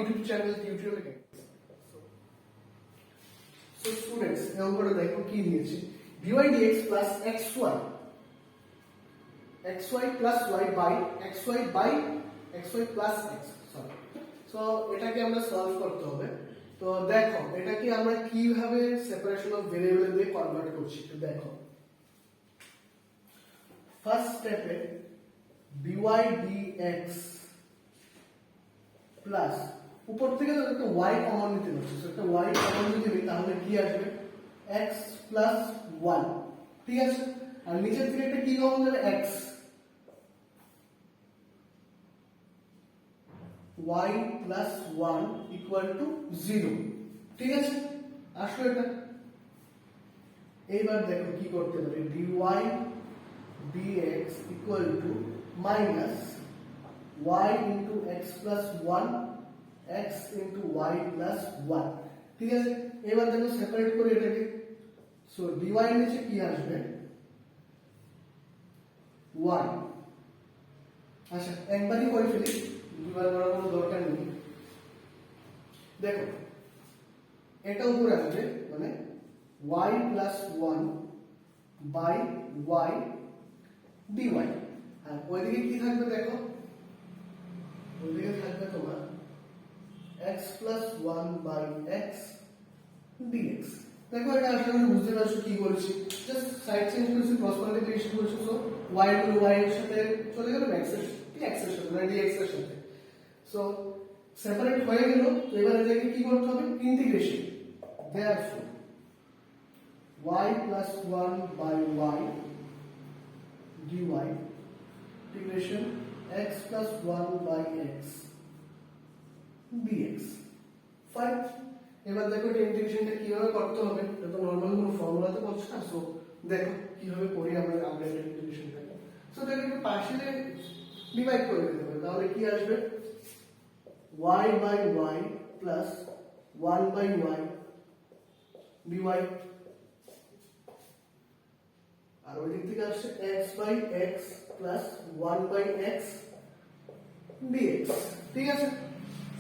YouTube channel tutorial guide. So students এখন করে দেখো কি দিয়েছে dy dx plus xy xy plus y by xy by xy plus x sorry. So এটাকে আমরা সলভ করতে হবে। তো দেখো এটাকে আমরা কিভাবে সেপারেশন অফ ভেরিয়েবল দিয়ে কনভার্ট করছি একটু দেখো। ফার্স্ট স্টেপে dy dx প্লাস উপর থেকে তো একটা y কমন নিতে হচ্ছে, সো একটা y কমন যদি নিই তাহলে কি আসবে x plus 1, ঠিক আছে। আর নিচের থেকে একটা কি কমন যাবে x, y plus 1 equal to 0, ঠিক আছে। আসলে এটা এইবার দেখো কি করতে পারি dy dx equal to minus y into x plus 1 x into y plus 1, ঠিক আছে। এবার দেখো সেপারেট করে এটাকে, সো dy এর নিচে কি আসবে y, আচ্ছা একবারই করে ফেলি, দুবার করার কোনো দরকার নেই। দেখো এটা উপরে আসবে মানে y plus 1 by y dy, আর ওইদিকে কি থাকবে দেখো, ওইদিকে থাকবে তোমার x plus 1 by x dx। দেখো এটা আসলে বুঝতে পারছো কি করেছি, জাস্ট সাইড চেঞ্জ করেছি, ক্রস মাল্টিপ্লিকেশন করেছি, সো y গুলো y এর সাথে চলে গেল x এর সাথে মানে dx এর সাথে। সো সেপারেট হয়ে গেল। তো এবার এটাকে কি করতে হবে integration, therefore y plus 1 by y dy integration x plus 1 by x dx, fine. এবার দেখো এটা ইন্টিগ্রেশনটা কিভাবে করতে হবে, এটা তো নরমাল কোনো ফর্মুলাতে বলছে না, সো দেখো কিভাবে করি আমরা এটা ইন্টিগ্রেশনটা। সো এটাকে একটু পার্শিয়ালি ডিভাইড করে দিতে হবে, তাহলে কি আসবে y by y plus 1 by y dy, আর ওই দিক থেকে আসছে x by x plus 1 by x dx, ঠিক আছে।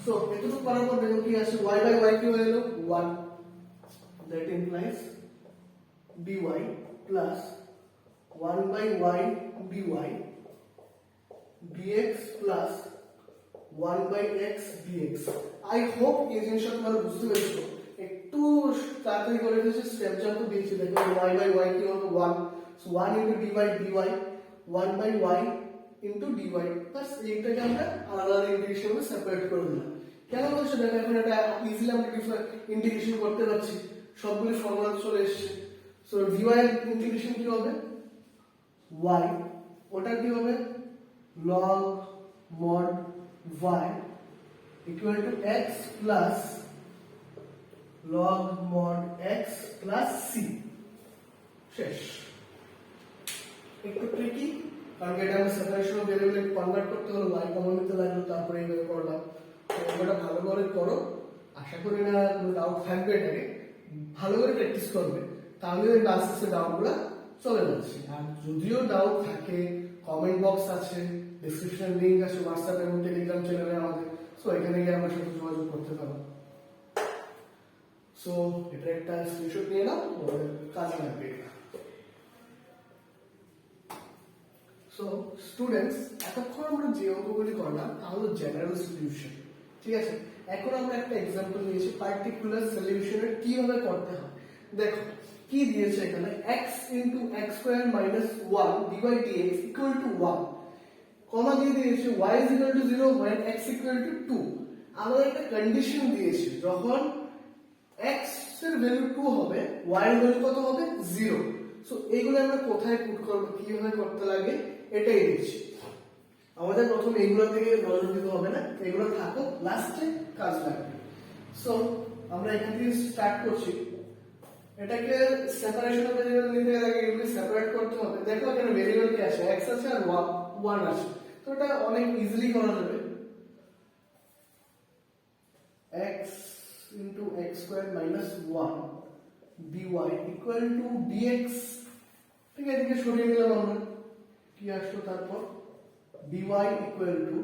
সো এতটুকু করার পর দেখো কি আসছে y by y কি হয়ে গেল 1, that implies dy plus 1 by y dy dx plus 1 by x dx। I hope এই জিনিসটা তোমরা বুঝতে পেরেছো। একটু তাড়াতাড়ি করে দিয়েছি, স্টেপ জাম্প দিয়েছি। দেখো y by y কি হবে 1, so 1 into dy dy 1 by y into dy plus এইটাকে আমরা আলাদা ইন্টিগ্রেশন করে সেপারেট করে দিলাম। কেন বলছো দেখো এখন এটা ইজিলি আমরা ইন্টিগ্রেশন করতে পারছি, সবগুলো ফর্মুলা চলে এসেছে। সো dy এর ইন্টিগ্রেশন কি হবে y, ওটা কি হবে log mod y equal to x plus log mod x plus c, শেষ। একটু ট্রিকি, কারণ এটা আমরা সেপারেশন অফ ভেরিয়েবলে কনভার্ট করতে হলো, y কমন নিতে লাগলো, তারপরে এইভাবে করলাম। তো এটা ভালো করে করো, আশা করি না কোনো ডাউট থাকবে, এটাকে ভালো করে প্র্যাকটিস করবে, তাহলে আস্তে আস্তে ডাউটগুলো চলে যাচ্ছে। আর যদিও ডাউট থাকে কমেন্ট বক্স আছে, ডেসক্রিপশন লিংক আছে হোয়াটসঅ্যাপ এবং টেলিগ্রাম চ্যানেলে আমাদের, সো এখানে গিয়ে আমার সাথে যোগাযোগ করতে পারো। সো এটা একটা স্ক্রিনশট নিয়ে নাও, কাজে লাগবে এটা। সো স্টুডেন্টস এতক্ষণ আমরা যে অঙ্কগুলি করলাম তা হলো জেনারেল সলিউশন, ঠিক আছে। এখন আমরা একটা এক্সাম্পল নিয়েছি পার্টিকুলার সলিউশনের কিভাবে করতে হয়। দেখো কি দিয়েছে এখানে x into x square minus 1 dy dx equal to 1, কমা দিয়ে দিয়েছে y is equal to 0 when x equal to 2। আমরা একটা কন্ডিশন দিয়েছি যখন x এর ভ্যালু 2 হবে y এর ভ্যালু কত হবে 0। সো এইগুলো আমরা কোথায় পুট করব, কিভাবে করতে লাগে এটাই দিচ্ছি। আমাদের প্রথম এইগুলো থেকে নজর দিতে হবে না, এগুলো থাকো, লাস্টে কাজ লাগবে। সো আমরা এখান থেকে স্টার্ট করছি। এটাকে সেপারেশন অফ ভেরিয়েবল নিতে গেলে এগুলো সেপারেট করতে হবে। দেখো এখানে ভেরিয়েবল কি আছে x আছে আর 1 আছে, তো এটা অনেক ইজিলি করা যাবে। x into x square minus 1 dy equal to dx, ঠিক আছে। এদিকে সরিয়ে নিলাম আমরা, কি আসলো তারপর dy equal to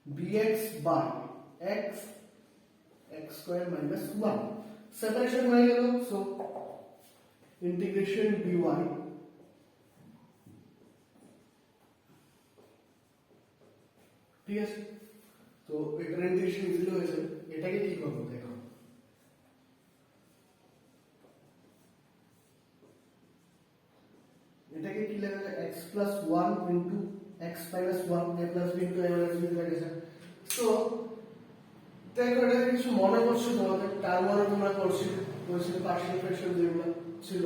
dx by x x square minus 1 separation হয়ে গেল সো ইন্টিগ্রেশন dy ঠিক আছে তো এটা ইন্টিগ্রেশন ইজিলি হয়ে যাবে এটাকে কি করব দেখো এটাকে কি লেখা যায় x plus 1 into x minus 1 a plus b into a minus b লেখা যায় সো দেখো এটা কিছু মনে করছো তোমাদের টার্ম ওয়ান তোমরা করছিলে পার্শিয়াল ফ্র্যাকশন যেগুলো ছিল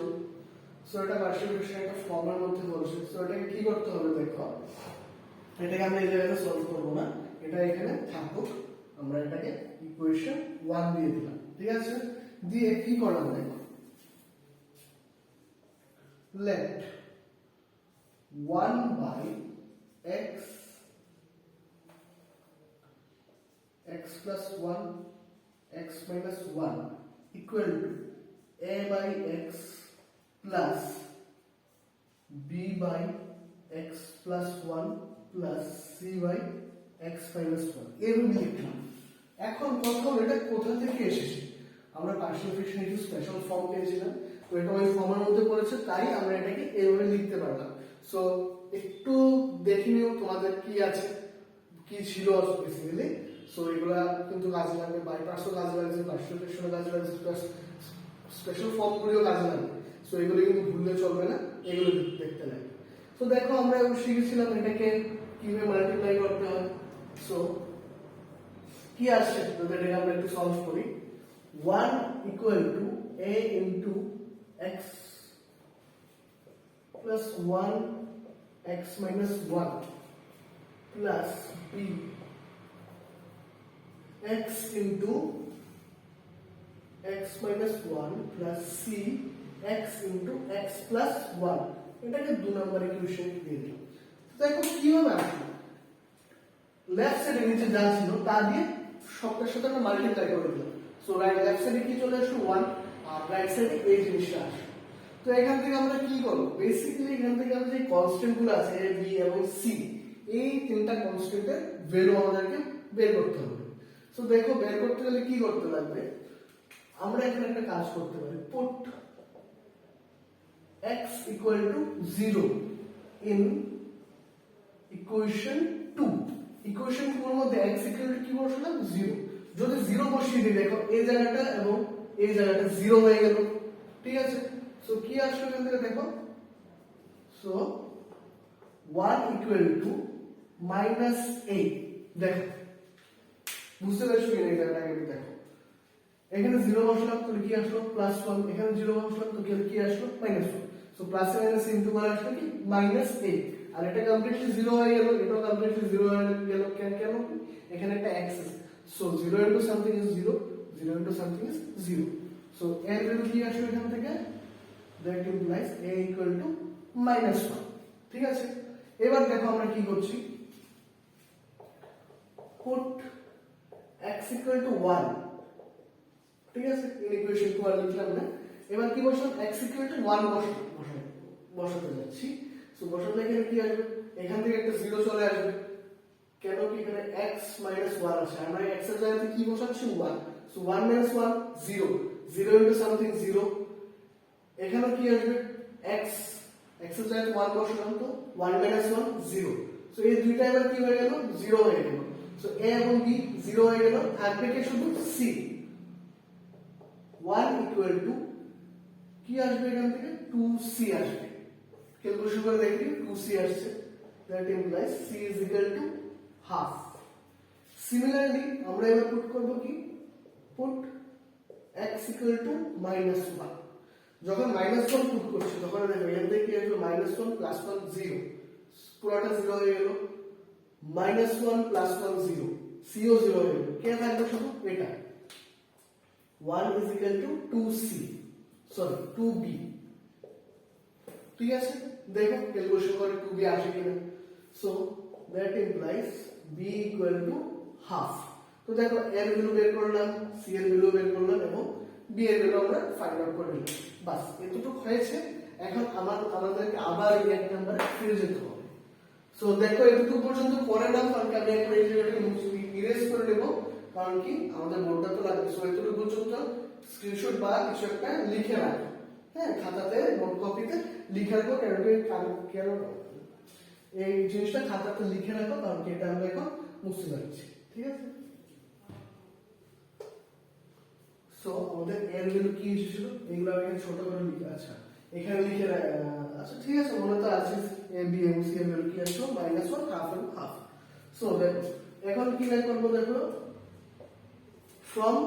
সো এটা পার্শিয়াল ফ্র্যাকশন একটা ফর্মের মধ্যে বলছে সো এটাকে কি করতে হবে দেখো এটাকে আমরা এই জায়গায় সলভ করব না এটা এখানে থাকুক আমরা এটাকে ইকুয়েশন 1 দিয়ে দিলাম ঠিক আছে দিয়ে কি করলাম দেখো let 1 by x x plus 1 x minus 1 equal to a by x plus b by x plus 1 plus c by x minus 1 এভাবে লিখলাম এখন প্রথম এটা কোথা থেকে এসেছে আমরা পার্শিয়াল ফ্র্যাকশন একটু স্পেশাল ফর্ম পেয়েছিলাম তো এটা ওই ফর্মের মধ্যে পড়েছে তাই আমরা এটাকে এইভাবে লিখতে পারলাম সো একটু দেখে নিও তোমাদের কি আছে কি ছিল বেসিক্যালি সো এগুলা কিন্তু কাজে লাগবে বাইপাসও কাজে লাগছে পার্শিয়াল ফ্র্যাকশনও কাজে লাগছে প্লাস স্পেশাল ফর্মগুলিও কাজে লাগবে সো এগুলো কিন্তু ভুললে চলবে না এগুলো দেখতে লাগবে সো দেখো আমরা শিখেছিলাম এটাকে কিভাবে মাল্টিপ্লাই করতে হয় সো কি আসছে যদি এটাকে আমরা একটু সলভ করি 1 equal to a into x plus 1 x minus 1 plus b x into x minus 1 plus c x into x plus 1 এটাকে 2 নাম্বার ইকুয়েশন দিয়ে দিলাম দেখো কি হবে আসলে লেফট সাইডে নিচে যা ছিল তা দিয়ে সবটার সাথে আমরা মাল্টিপ্লাই করে দিলাম সো রাইট লেফট সাইডে কি চলে আসলো 1 আর রাইট সাইডে এই জিনিসটা আসে তো এখান থেকে আমরা কি করব বেসিক্যালি এখান থেকে আমরা যে কনস্ট্যান্ট গুলো আছে a b এবং c এই তিনটা কনস্ট্যান্টের ভ্যালু আমাদেরকে বের করতে হবে সো দেখো বের করতে গেলে কি করতে লাগবে আমরা এখানে একটা কাজ করতে পারি put x equal to 0 in equation 2 equation 2 এর মধ্যে x equal to কি বসালাম 0 যদি 0 বসিয়ে দিই দেখো এই জায়গাটা এবং এই জায়গাটা 0 হয়ে গেল ঠিক আছে সো কি আসলে এখান থেকে দেখো সো 1 equal to minus 8 দেখো বুঝতে পারছো কি না এই জায়গাটাকে দেখো এখানে 0 বসালাম তো কি আসলো প্লাস 1 এখানে 0 বসালাম তো কি আসলো minus 1 so plus minus into করে আসলো কি মাইনাস 8 আর এটা কমপ্লিটলি 0 হয়ে গেল এটাও কমপ্লিটলি 0 হয়ে গেল কেন এখানে একটা x আছে so 0 into something is 0 0 into something is 0 so এর ভ্যালু কি আসবে এখান থেকে that implies a equal to minus 1 ঠিক আছে এবার দেখো আমরা কি করছি put x equal to 1 ঠিক আছে ইন ইকুয়েশন 2 আর লিখলাম না এবার কি বসাবো x equal to 1 বসাতে যাচ্ছি সো বসালে এখানে কি আসবে এখান থেকে একটা 0 চলে আসবে কেন কি এখানে x 1 আছে আমরা x এর জায়গাতে কি বসাচ্ছি 1 সো 1 1 0 0 into something 0 এখানে কি আসবে x x এর জায়গাতে 1 বসালাম তো 1 1 0 সো এই দুইটা এবার কি হয়ে গেল 0 হয়ে গেল সো a এবং b 0 হয়ে গেল থাকবে কি শুধু c 1 equal to কি আসবে এখান থেকে 2c আসবে ক্যালকুলেশন করে দেখি 2c আসছে that implies c is equal to half similarly আমরা এবার পুট করব কি put x equal to minus 1 যখন minus 1 পুট করছি তখন দেখো এখান থেকে কি আসবে minus 1 plus 1 0 পুরোটা 0 হয়ে গেল minus 1 plus 1 0 c ও 0 হয়ে গেল কে থাকবে শুধু এটা 1 is equal to 2c sorry 2b ঠিক আছে দেখো ক্যালকুলেশন করে 2b আসে কিনা so that implies b equal to half তো দেখো এর ভ্যালু বের করলাম c এর ভ্যালু বের করলাম এবং b এর ভ্যালু আমরা ফাইন্ড আউট করে নিলাম বাস এতটুকু হয়েছে এখন আমাদেরকে আবার এই এক নাম্বারে ফিরে যেতে হবে সো দেখো এতটুকু পর্যন্ত করে নাও কারণ আমি একটা এই জায়গাটা ইরেজ করে দেব কারণ কি আমাদের বোর্ডটা তো লাগবে, সো এতটুকু পর্যন্ত স্ক্রিনশট বা কিছু একটা লিখে রাখো, হ্যাঁ খাতাতে নোট কপিতে লিখে রাখো, কেন এই জিনিসটা খাতাতে লিখে রাখো, কারণ কি এটা আমরা এখন মুছতে যাচ্ছি, ঠিক আছে। সো আমাদের এর ভ্যালু কি এসেছিল, এগুলো আমি ছোট করে লিখে, আচ্ছা এখানে লিখে আচ্ছা ঠিক আছে, মনে তো আছে এ বি এবং সি এর ভ্যালু কি আসলো -1 হাফ এন্ড হাফ। সো দেখো এখন কি বের করবো, দেখো ফ্রম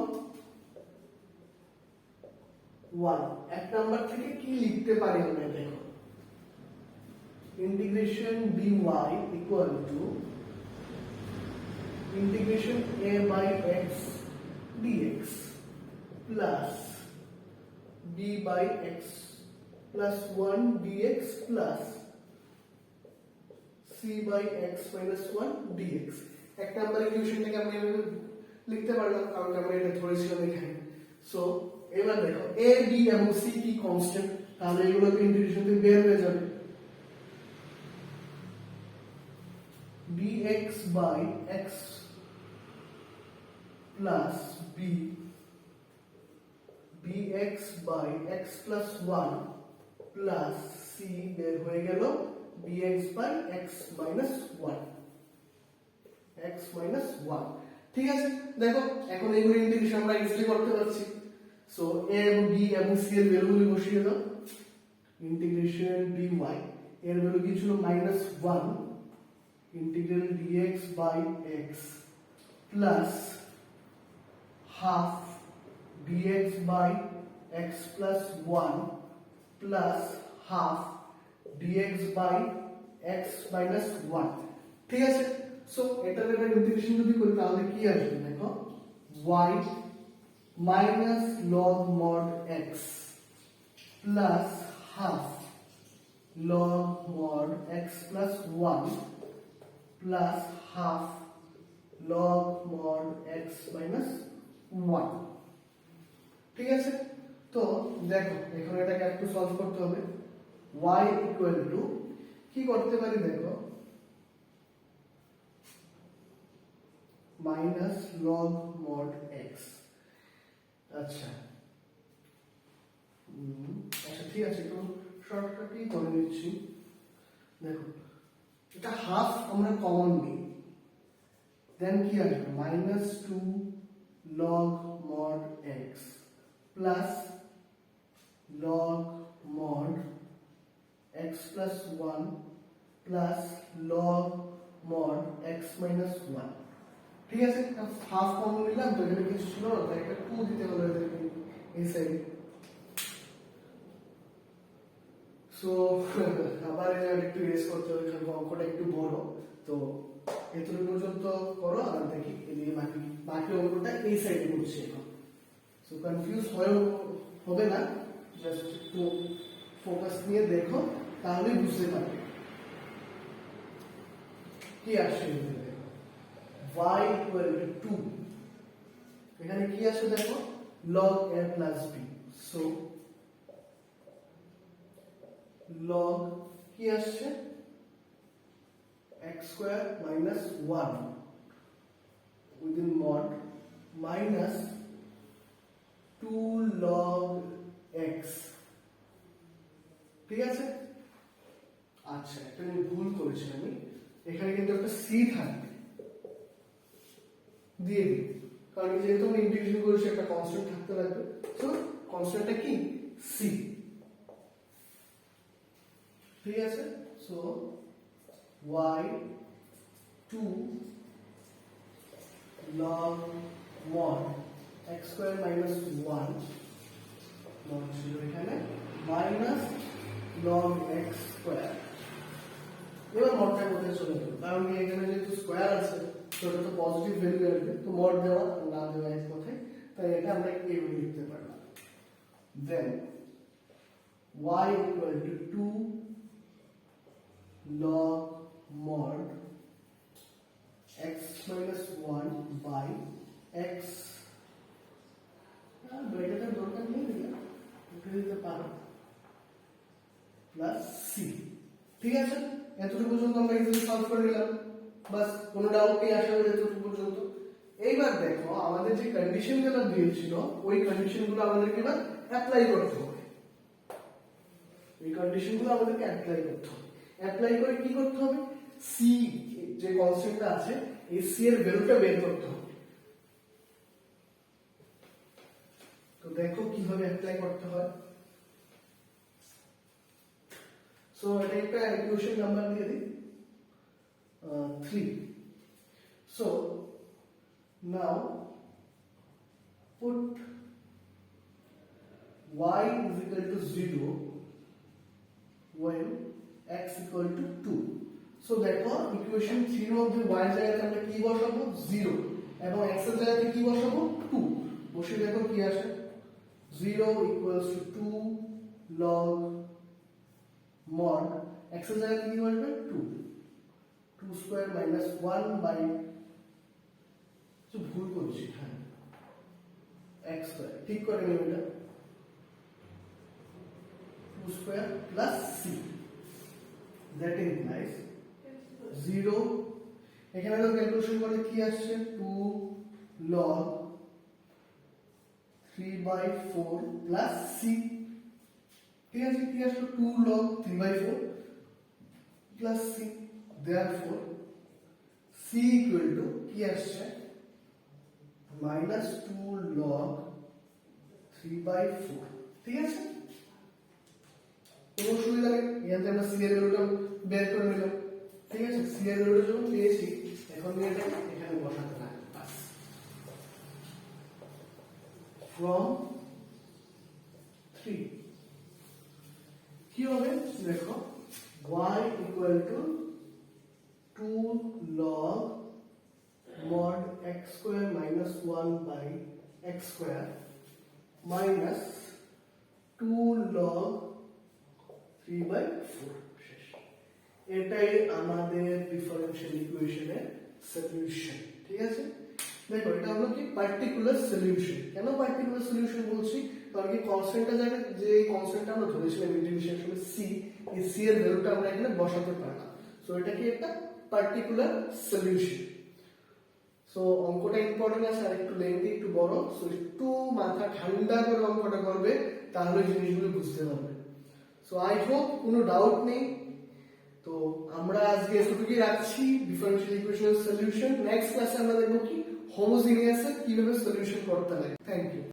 1 এক নাম্বার থেকে কি লিখতে পারি আমরা, দেখো integration dy equal to integration a by x dx plus b by x plus 1 dx plus c by x minus 1 dx। এক নাম্বার ইকুয়েশনটাকে আমি এভাবে লিখতে পারলাম, কারণ আমরা এটা ধরেছিলাম এখানে। সো এবার দেখো a b এবং c কি কনস্ট্যান্ট, তাহলে এগুলোকে ইন্টিগ্রেশন থেকে বের হয়ে যাবে। dx by x plus b bx by x plus 1 plus c বের হয়ে গেল bx by x minus 1 x minus 1। ঠিক আছে, দেখো এখন এইগুলো ইন্টিগ্রেশন আমরা ইজিলি করতে পারছি। সো a এবং b এবং c এর ভ্যালুগুলো বসিয়ে দাও। ইন্টিগ্রেশন dy এর ভ্যালু কি ছিল -1 integral dx by x plus half dx by x plus 1 plus half dx by x minus 1। ঠিক আছে, সো এটার এবার ইন্টিগ্রেশন যদি করি তাহলে কি আসবে, দেখো y minus log mod x plus half log mod x plus 1 plus half log mod x minus 1। ঠিক আছে, তো দেখো এখন এটাকে একটু সলভ করতে হবে। y ইকুয়াল টু কি করতে পারি, দেখো মাইনাস লগ মড x। আচ্ছা আচ্ছা ঠিক আছে, একটু শর্টকাটই করে নিচ্ছি। দেখো এটা হাফ আমরা কমন নিই, দেন কি আসবে -2 log mod x plus log mod x plus 1 plus log mod x minus 1। ঠিক আছে, হাফ কমন নিলাম তো এখানে কিছু ছিল না, তাই একটা 2 দিতে হলো এদেরকে এই সাইডে। সো আবার একটু রেস করতে হবে, কারণ অঙ্কটা একটু বড়, তো এতটুকু পর্যন্ত করো আর দেখি এদিকে বাকি অঙ্কটা এই সাইডে করছি এখন। সো কনফিউজ হবে না, জাস্ট একটু ফোকাস নিয়ে দেখো, তাহলেই বুঝতে পারবে কি আসছে। দেখো y ইকুয়াল টু 2, এখানে কি আসছে দেখো log a plus b। So log কি আসছে x square minus 1 within mod minus 2 log x। ঠিক আছে, আচ্ছা একটা ভুল করেছি আমি, এখানে কিন্তু একটা c থাকবে, দিয়ে দিই, কারণ যেহেতু আমরা ইন্টিগ্রেশন করেছি একটা কনস্ট্যান্ট থাকতে লাগবে। সো কনস্ট্যান্টটা কি c। ঠিক আছে, so y 2 log mod x square minus 1 log ছিল এখানে minus log x square। এবার মডটা কোথায় চলে গেল, কারণ কি এখানে যেহেতু স্কোয়ার আছে তো এটা তো পজিটিভ ভ্যালু আসবে, তো মড দেওয়া না দেওয়া এক কথায়, তাই এটা আমরা এইভাবে লিখতে পারলাম। দেন y equal to 2 log mod x minus 1 by x, ব্র্যাকেটের দরকার নেই, এটা দিতে পারো, প্লাস c। ঠিক আছে, এতটুকু পর্যন্ত আমরা ইজিলি সলভ করে নিলাম, বাস কোনো ডাউট নেই আশা করি এতটুকু পর্যন্ত। এইবার দেখো আমাদের যে কন্ডিশন গুলো দিয়েছিল ওই কন্ডিশন গুলো আমাদেরকে এবার অ্যাপ্লাই করতে হবে। এই কন্ডিশন গুলো আমাদেরকে অ্যাপ্লাই করতে হবে। অ্যাপ্লাই করে কি করতে হবে, সি যে কনস্ট্যান্টটা আছে এই সি এর ভ্যালুটা বের করতে হবে। তো দেখো কিভাবে অ্যাপ্লাই করতে হয়। সো এটা একটা ইকুয়েশন নাম্বার দিয়ে দিই 3. So now put y is equal to 0 when x equal to 2. So দেখো ইকুয়েশন 3 এর মধ্যে y এর জায়গাতে আমরা কি বসাবো 0 এবং x এর জায়গাতে কি বসাবো 2। বসে দেখো কি আসে 0 equals to 2 log mod x এর জায়গাতে কি বসবে 2 2 স্কয়ার মাইনাস 1 বাই ভুল করছি হ্যাঁ x স্কয়ার ঠিক করে নিও এটা 2 square plus c that implies 0 এখানে তো ক্যালকুলেশন করলে কি আসছে 2 log 3/4 প্লাস c ঠিক আছে কি আসলো 2 log 3/4 plus c therefore c equal to কি আসছে minus 2 log 3/4 ঠিক আছে কোনো অসুবিধা নেই এখানে আমরা c এর ভ্যালুটা বের করে নিলাম ঠিক আছে c এর ভ্যালুটা যখন পেয়েছি এখন নিয়ে এটা এখানে বসাতে হবে বাস from 3 কি হবে দেখো y equal to 2 log mod x square minus 1 by x square minus 2 log 3/4 এটাই আমাদের ডিফারেনশিয়াল ইকুয়েশনের সলিউশন ঠিক আছে দেখো এটা হলো কি পার্টিকুলার সলিউশন কেন পার্টিকুলার সলিউশন বলছি কারণ কি কনস্ট্যান্টটা জায়গা যে কনস্ট্যান্টটা আমরা ধরেছিলাম ইন্টিগ্রেশন সময় c এই c এর ভ্যালুটা আমরা এখানে বসাতে পারলাম সো এটা কি একটা পার্টিকুলার সলিউশন সো অঙ্কটা ইম্পর্টেন্ট আছে আর একটু লেন্থি একটু বড় সো একটু মাথা ঠান্ডা করে অঙ্কটা করবে তাহলে জিনিসগুলো বুঝতে পারবে সো আই হোপ কোনো ডাউট নেই তো আমরা আজকে এতটুকুই রাখছি ডিফারেনশিয়াল ইকুয়েশনের সলিউশন নেক্সট ক্লাসে আমরা দেখব কি হোমোজিনিয়াস এর কিভাবে সলিউশন করতে হয় থ্যাংক ইউ